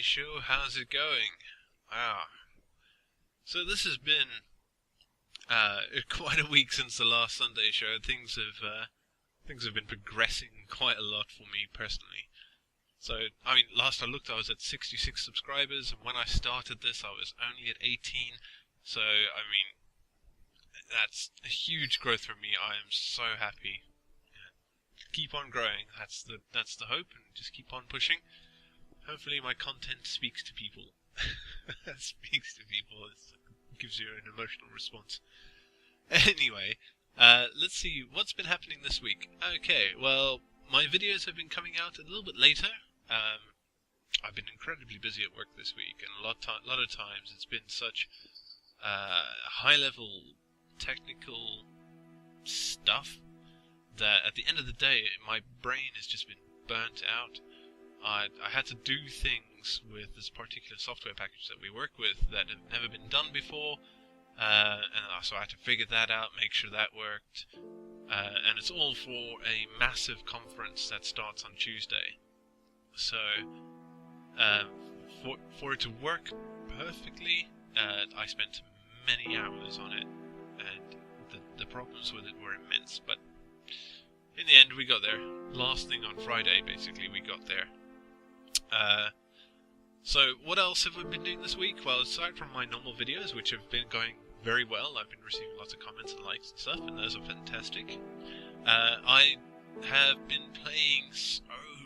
show. How's it going? Wow. So this has been quite a week since the last Sunday show. Things have been progressing quite a lot for me personally. So, I mean, last I looked, I was at 66 subscribers, and when I started this, I was only at 18. So, I mean, that's a huge growth for me. I am so happy. Keep on growing. That's the hope, and just keep on pushing. Hopefully, my content speaks to people. Speaks to people. It gives you an emotional response. Anyway, let's see what's been happening this week. Okay, well, my videos have been coming out a little bit later. I've been incredibly busy at work this week, and a lot of times it's been such high-level technical stuff that at the end of the day, my brain has just been burnt out. I had to do things with this particular software package that we work with that have never been done before, and so I had to figure that out, make sure that worked, and it's all for a massive conference that starts on Tuesday. So, for it to work perfectly, I spent many hours on it, and the problems with it were immense, but in the end we got there. Last thing on Friday, basically, we got there. So what else have we been doing this week? Well, aside from my normal videos, which have been going very well, I've been receiving lots of comments and likes and stuff, and those are fantastic. I have been playing so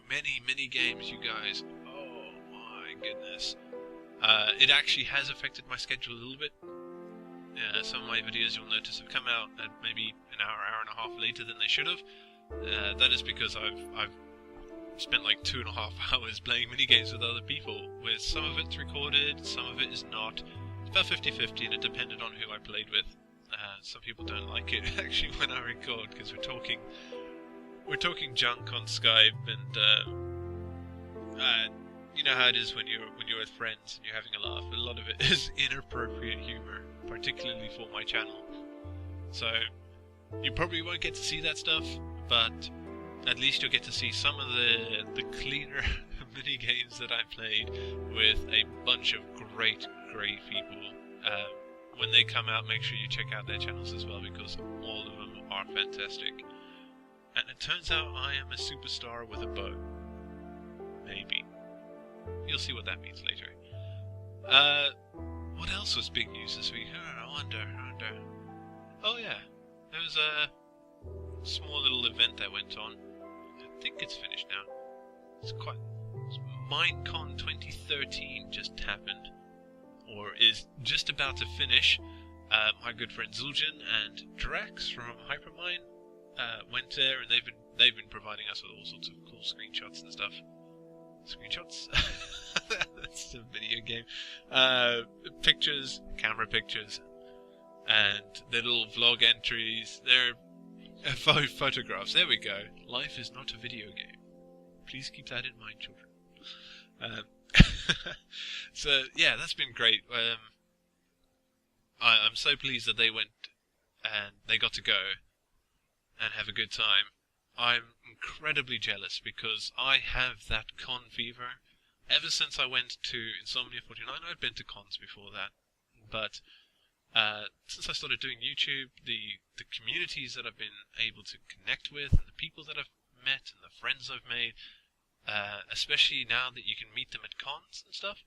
many mini games, you guys. Oh my goodness. It actually has affected my schedule a little bit. Some of my videos, you'll notice, have come out at maybe an hour and a half later than they should have. That is because I've spent like 2.5 hours playing mini games with other people, with some of it's recorded, some of it is not. It's about 50-50, and it depended on who I played with. Some people don't like it actually when I record, because we're talking junk on Skype, and you know how it is when you're with friends and you're having a laugh. A lot of it is inappropriate humor, particularly for my channel. So you probably won't get to see that stuff, but at least you'll get to see some of the cleaner mini games that I played with a bunch of great people. When they come out, make sure you check out their channels as well, because all of them are fantastic. And it turns out I am a superstar with a bow. Maybe. You'll see what that means later. What else was big news this week? I wonder. Oh yeah, there was a small little event that went on. I think it's finished now. It's Minecon 2013 just happened, or is just about to finish. My good friend Zul'jin and Drax from Hypermine went there, and they've been providing us with all sorts of cool screenshots and stuff. Screenshots? That's a video game. Pictures, camera pictures, and their little vlog entries. They're photographs. There we go. Life is not a video game. Please keep that in mind, children. So yeah, that's been great. I'm so pleased that they went and they got to go and have a good time. I'm incredibly jealous because I have that con fever. Ever since I went to Insomnia 49, I'd been to cons before that, but since I started doing YouTube, the communities that I've been able to connect with, and the people that I've met, and the friends I've made, especially now that you can meet them at cons and stuff,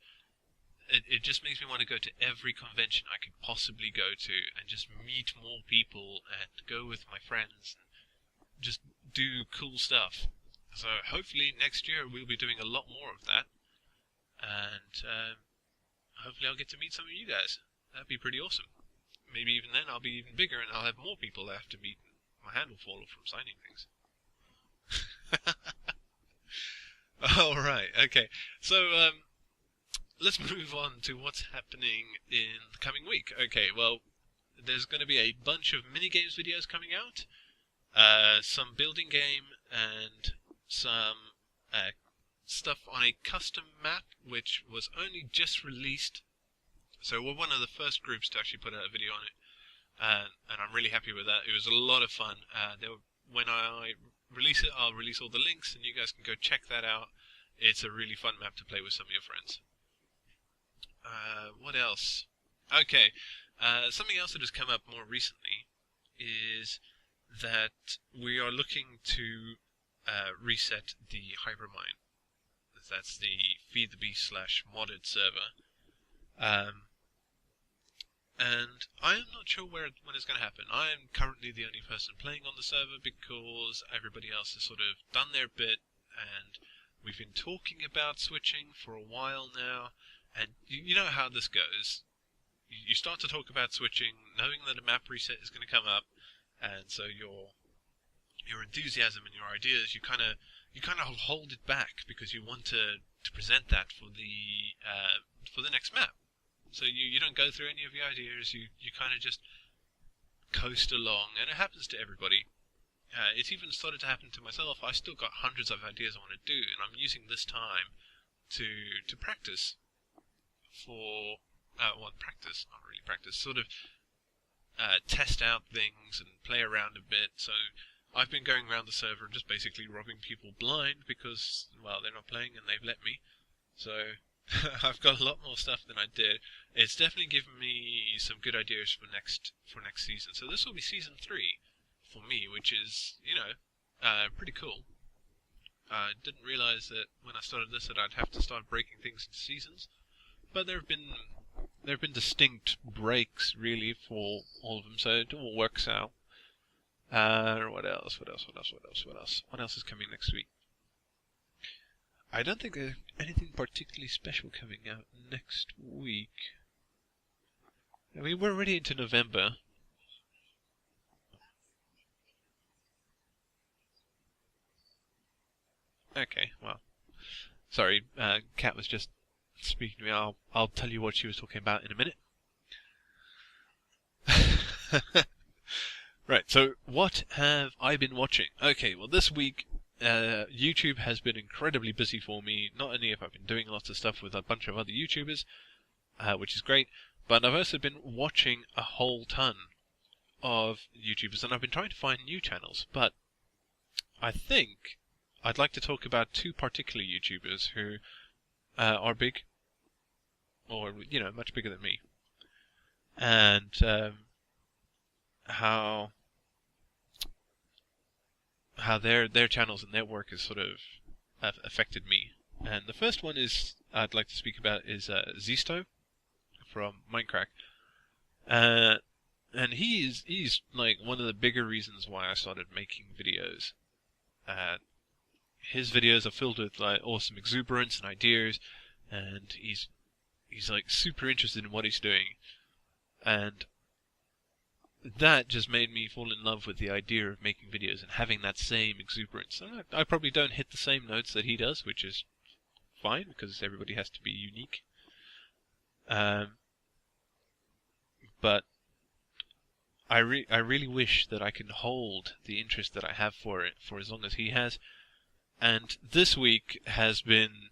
it just makes me want to go to every convention I could possibly go to, and just meet more people, and go with my friends, and just do cool stuff. So hopefully next year we'll be doing a lot more of that, and hopefully I'll get to meet some of you guys. That'd be pretty awesome. Maybe even then I'll be even bigger, and I'll have more people I have to meet. My hand will fall off from signing things. Alright, okay. So, let's move on to what's happening in the coming week. Okay, well, there's going to be a bunch of mini-games videos coming out. Some building game, and some stuff on a custom map, which was only just released. So we're one of the first groups to actually put out a video on it, and I'm really happy with that. It was a lot of fun. When I release it, I'll release all the links, and you guys can go check that out. It's a really fun map to play with some of your friends. What else? Okay, something else that has come up more recently is that we are looking to reset the Hypermine. That's the Feed the Beast slash modded server. And I am not sure when it's going to happen. I am currently the only person playing on the server because everybody else has sort of done their bit, and we've been talking about switching for a while now. And you know how this goes. You start to talk about switching, knowing that a map reset is going to come up, and so your enthusiasm and your ideas, you kind of hold it back because you want to present that for the next map. So you don't go through any of your ideas. You kind of just coast along, and it happens to everybody. It's even started to happen to myself. I still got hundreds of ideas I want to do, and I'm using this time to practice for practice, not really practice, sort of test out things and play around a bit. So I've been going around the server and just basically robbing people blind because, well, they're not playing and they've let me. So I've got a lot more stuff than I did. It's definitely given me some good ideas for next season. So this will be season 3 for me, which is, pretty cool. I didn't realize that when I started this that I'd have to start breaking things into seasons, but there have been distinct breaks really for all of them, so it all works out. What else? What else is coming next week? I don't think there's anything particularly special coming out next week. I mean, we're already into November. Okay, well, sorry, Kat was just speaking to me. I'll tell you what she was talking about in a minute. Right, so what have I been watching? Okay, well, this week YouTube has been incredibly busy for me. Not only have I been doing lots of stuff with a bunch of other YouTubers, which is great, but I've also been watching a whole ton of YouTubers, and I've been trying to find new channels, but I think I'd like to talk about 2 particular YouTubers who are big, or, much bigger than me, and how their channels and their work has sort of affected me. And the first one I'd like to speak about is Zisto from Minecraft. And he's like one of the bigger reasons why I started making videos. His videos are filled with like awesome exuberance and ideas, and he's like super interested in what he's doing, and that just made me fall in love with the idea of making videos and having that same exuberance. And I probably don't hit the same notes that he does, which is fine because everybody has to be unique. But I really wish that I can hold the interest that I have for it for as long as he has. And this week has been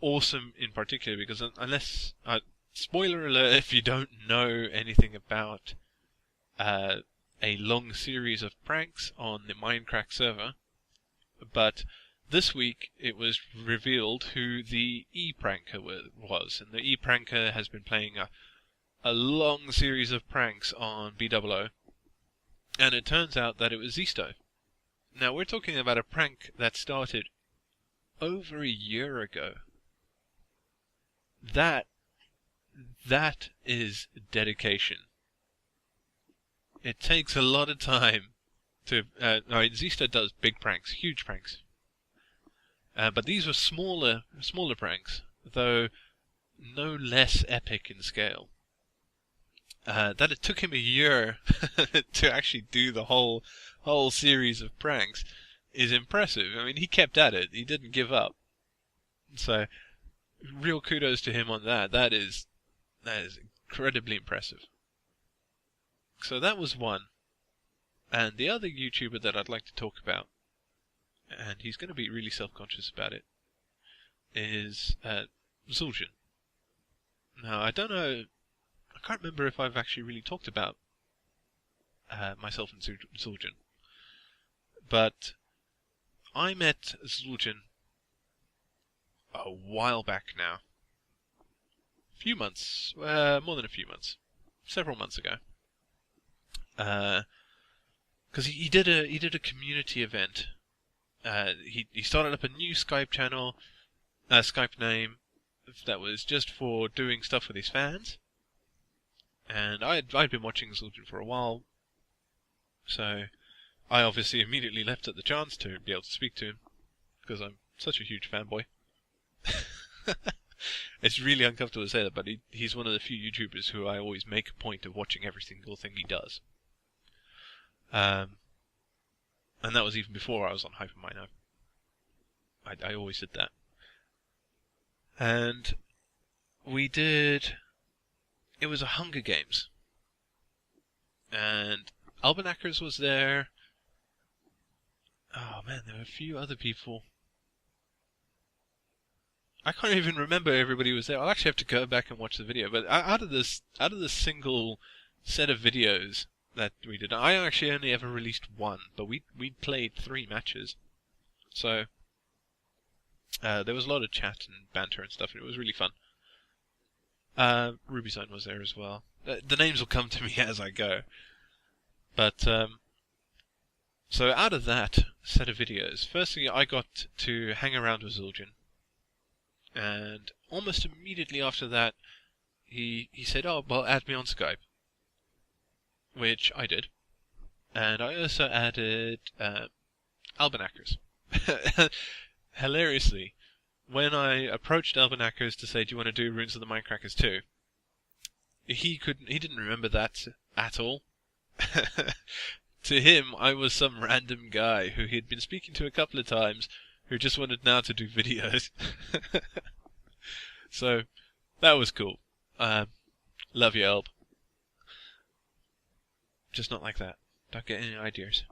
awesome in particular because unless... spoiler alert if you don't know anything about a long series of pranks on the Minecraft server, but this week it was revealed who the E-Pranker was, and the E-Pranker has been playing a long series of pranks on BWO, and it turns out that it was Zisto. Now we're talking about a prank that started over a year ago. That is dedication. It takes a lot of time to... Zisto does big pranks, huge pranks. But these were smaller pranks, though no less epic in scale. That it took him a year to actually do the whole series of pranks is impressive. I mean, he kept at it. He didn't give up. So, real kudos to him on that. That is incredibly impressive. So that was one. And the other YouTuber that I'd like to talk about, and he's going to be really self-conscious about it, is Zul'jin. Now, I don't know... I can't remember if I've actually really talked about myself and Zul'jin. But I met Zul'jin a while back now. few months, more than a few months, several months ago. Because he did a community event. He started up a new Skype channel, Skype name that was just for doing stuff with his fans. And I'd been watching Zul'jin for a while, so I obviously immediately leapt at the chance to be able to speak to him, because I'm such a huge fanboy. It's really uncomfortable to say that, but he's one of the few YouTubers who I always make a point of watching every single thing he does. And that was even before I was on Hypermine. I always did that. And we did... It was a Hunger Games. And Albanakers was there. Oh man, there were a few other people. I can't even remember everybody was there. I'll actually have to go back and watch the video. But out of this single set of videos that we did, I actually only ever released one, but we played 3 matches. So there was a lot of chat and banter and stuff, and it was really fun. RubyZone was there as well. The names will come to me as I go. But so out of that set of videos, firstly I got to hang around with Zul'jin. And almost immediately after that, he said, "Oh, well, add me on Skype," which I did, and I also added Albanakers. Hilariously, when I approached Albanakers to say, "Do you want to do Runes of the Mindcrackers 2?" he didn't remember that at all. To him, I was some random guy who he had been speaking to a couple of times, who just wanted now to do videos. So, that was cool. Love you, Elb. Just not like that. Don't get any ideas.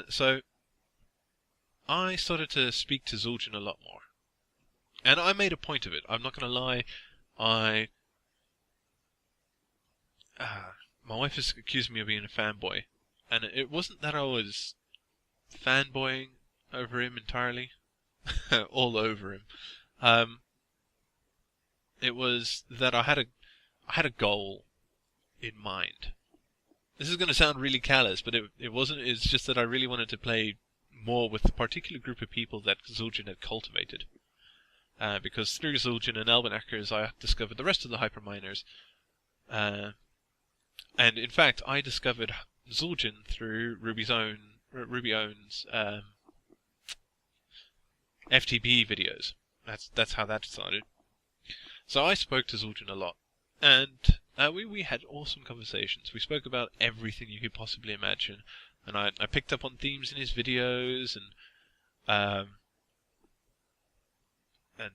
So, I started to speak to Zul'jin a lot more. And I made a point of it. I'm not going to lie. My wife has accused me of being a fanboy. And it wasn't that I was fanboying over him entirely. All over him. It was that I had a goal in mind. This is going to sound really callous, but it wasn't. It's just that I really wanted to play more with the particular group of people that Zul'jin had cultivated. Because through Zul'jin and Albanakers, I discovered the rest of the Hyperminers. And in fact, I discovered Zul'jin through RubyOwn's FTB videos. That's how that started. So I spoke to Zul'jin a lot, and we had awesome conversations. We spoke about everything you could possibly imagine, and I picked up on themes in his videos, and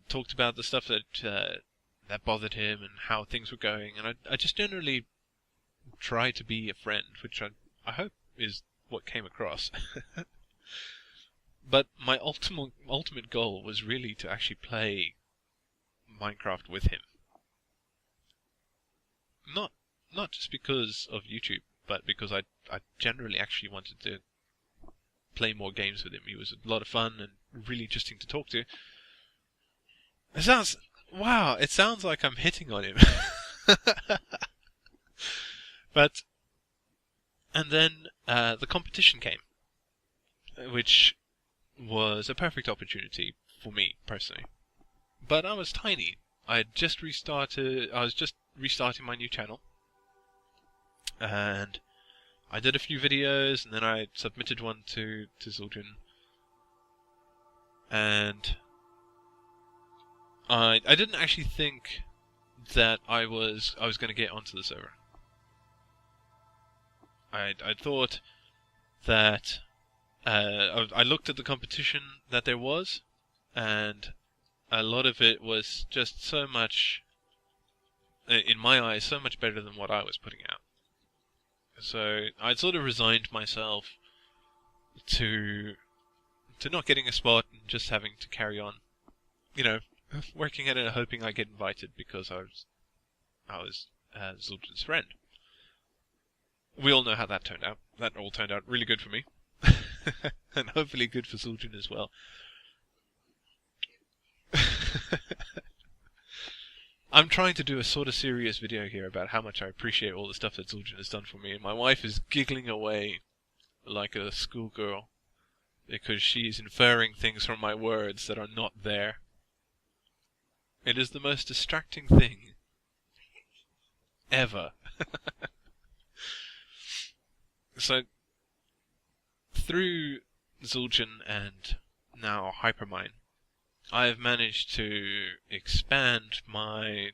talked about the stuff that bothered him and how things were going, and I just generally tried to be a friend, which I hope is what came across. But my ultimate goal was really to actually play Minecraft with him. Not just because of YouTube, but because I generally actually wanted to play more games with him. He was a lot of fun and really interesting to talk to. It sounds like I'm hitting on him. And then the competition came, which was a perfect opportunity for me personally. But I was tiny. I was just restarting my new channel, and I did a few videos, and then I submitted one to Zul'jin, and I didn't actually think that I was going to get onto the server. I thought that I looked at the competition that there was, and a lot of it was just so much, in my eyes, so much better than what I was putting out. So I'd sort of resigned myself to not getting a spot and just having to carry on, working at it and hoping I get invited because I was Zul'jin's friend. We all know how that turned out. That all turned out really good for me. And hopefully good for Zul'jin as well. I'm trying to do a sort of serious video here about how much I appreciate all the stuff that Zul'jin has done for me, and my wife is giggling away like a schoolgirl because she's inferring things from my words that are not there. It is the most distracting thing ever. So, through Zul'jin and now Hypermine, I have managed to expand my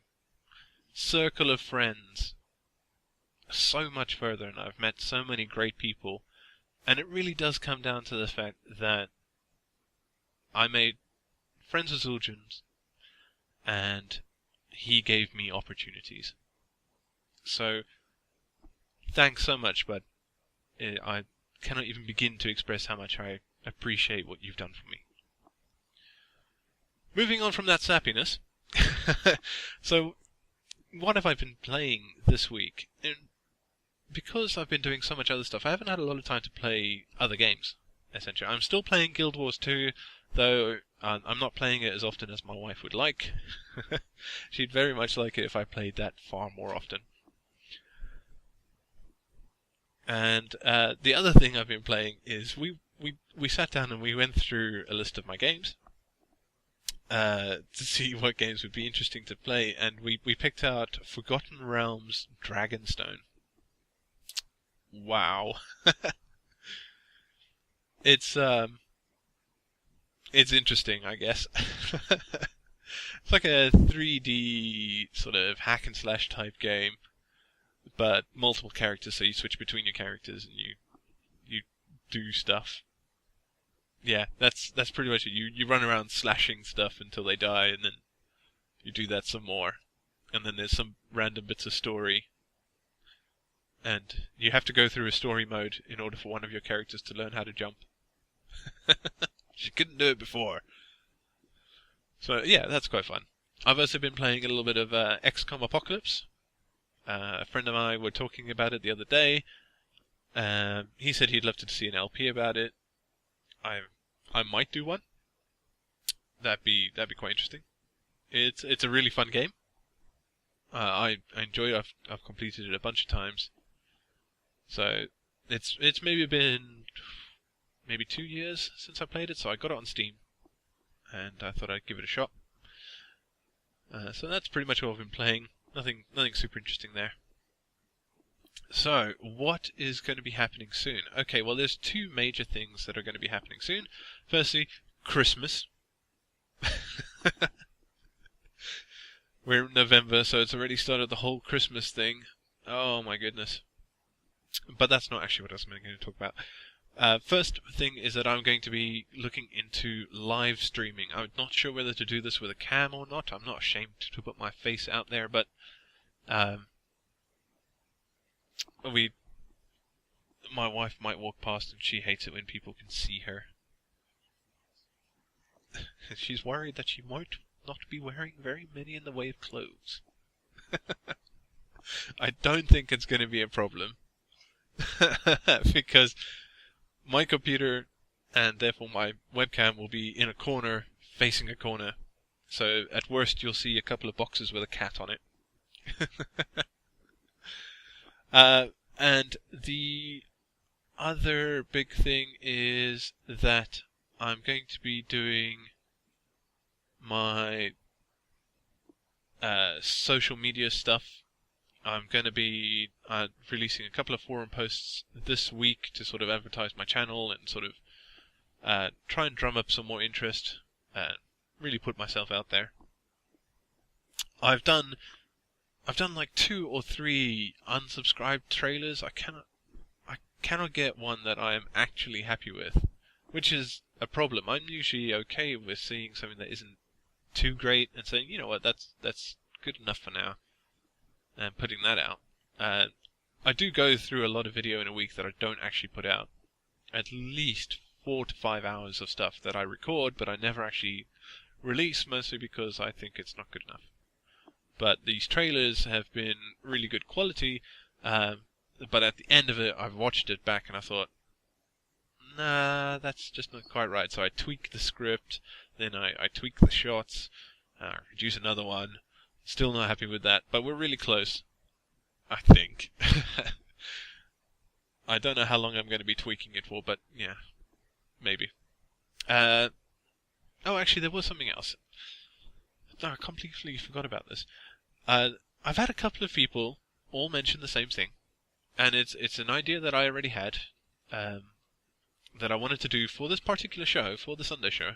circle of friends so much further, and I've met so many great people, and it really does come down to the fact that I made friends with Zul'jin, and he gave me opportunities. So, thanks so much, bud. I cannot even begin to express how much I appreciate what you've done for me. Moving on from that sappiness, so what have I been playing this week? And because I've been doing so much other stuff, I haven't had a lot of time to play other games, essentially. I'm still playing Guild Wars 2, though I'm not playing it as often as my wife would like. She'd very much like it if I played that far more often. And the other thing I've been playing is we sat down and we went through a list of my games to see what games would be interesting to play, and we picked out Forgotten Realms Dragonstone. Wow. It's interesting, I guess. It's like a 3D sort of hack and slash type game, but multiple characters, so you switch between your characters and you do stuff. Yeah, that's pretty much it. You run around slashing stuff until they die, and then you do that some more. And then there's some random bits of story. And you have to go through a story mode in order for one of your characters to learn how to jump. She couldn't do it before. So yeah, that's quite fun. I've also been playing a little bit of XCOM Apocalypse. A friend of mine were talking about it the other day. He said he'd love to see an LP about it. I might do one. That'd be quite interesting. It's a really fun game. I enjoy it. I've completed it a bunch of times. So it's maybe been 2 years since I played it. So I got it on Steam, and I thought I'd give it a shot. So that's pretty much what I've been playing. Nothing super interesting there. So, what is going to be happening soon? Okay, well, there's two major things that are going to be happening soon. Firstly, Christmas. We're in November, so it's already started the whole Christmas thing. Oh my goodness. But that's not actually what I was going to talk about. First thing is that I'm going to be looking into live streaming. I'm not sure whether to do this with a cam or not. I'm not ashamed to put my face out there, but my wife might walk past and she hates it when people can see her. She's worried that she might not be wearing very many in the way of clothes. I don't think it's going to be a problem. Because my computer and therefore my webcam will be in a corner, facing a corner. So at worst you'll see a couple of boxes with a cat on it. And the other big thing is that I'm going to be doing my social media stuff. I'm going to be releasing a couple of forum posts this week to sort of advertise my channel and sort of try and drum up some more interest and really put myself out there. I've done like 2 or 3 unsubscribed trailers. I cannot get one that I am actually happy with, which is a problem. I'm usually okay with seeing something that isn't too great and saying, you know what, that's good enough for now, and putting that out. I do go through a lot of video in a week that I don't actually put out. At least 4 to 5 hours of stuff that I record, but I never actually release, mostly because I think it's not good enough. But these trailers have been really good quality, but at the end of it, I've watched it back and I thought, nah, that's just not quite right. So I tweak the script, then I tweak the shots, reduce another one, Still not happy with that, but we're really close, I think. I don't know how long I'm going to be tweaking it for, but yeah, maybe. Oh, actually, there was something else. No, I completely forgot about this. I've had a couple of people all mention the same thing, and it's an idea that I already had, that I wanted to do for this particular show, for the Sunday show,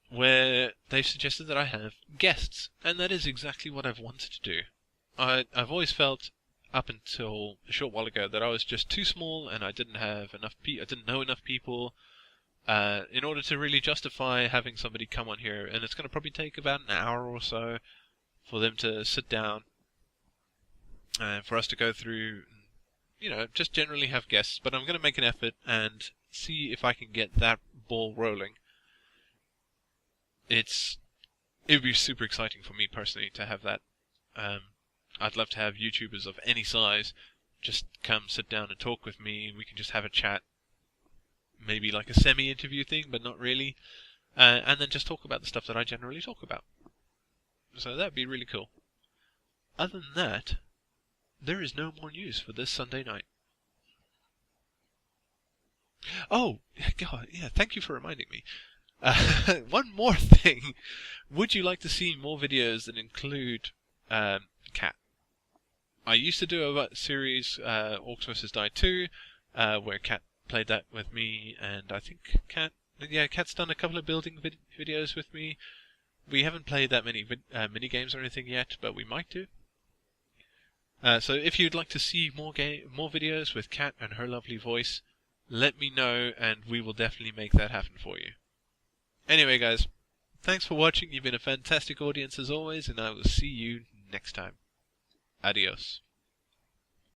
where they've suggested that I have guests, and that is exactly what I've wanted to do. I've always felt, up until a short while ago, that I was just too small and I didn't have enough I didn't know enough people in order to really justify having somebody come on here, and it's going to probably take about an hour or so for them to sit down and for us to go through, just generally have guests. But I'm going to make an effort and see if I can get that ball rolling. It would be super exciting for me personally to have that. I'd love to have YouTubers of any size just come sit down and talk with me. We can just have a chat, maybe like a semi-interview thing, but not really, and then just talk about the stuff that I generally talk about. So that'd be really cool. Other than that, there is no more news for this Sunday night. Oh, God, yeah, thank you for reminding me. One more thing. Would you like to see more videos that include Cat? I used to do a series, Orcs vs. Die 2, where Cat played that with me, and I think Cat's done a couple of building videos with me. We haven't played that many mini games or anything yet, but we might do. So if you'd like to see more videos with Cat and her lovely voice, let me know, and we will definitely make that happen for you. Anyway, guys, thanks for watching. You've been a fantastic audience as always, and I will see you next time. Adios.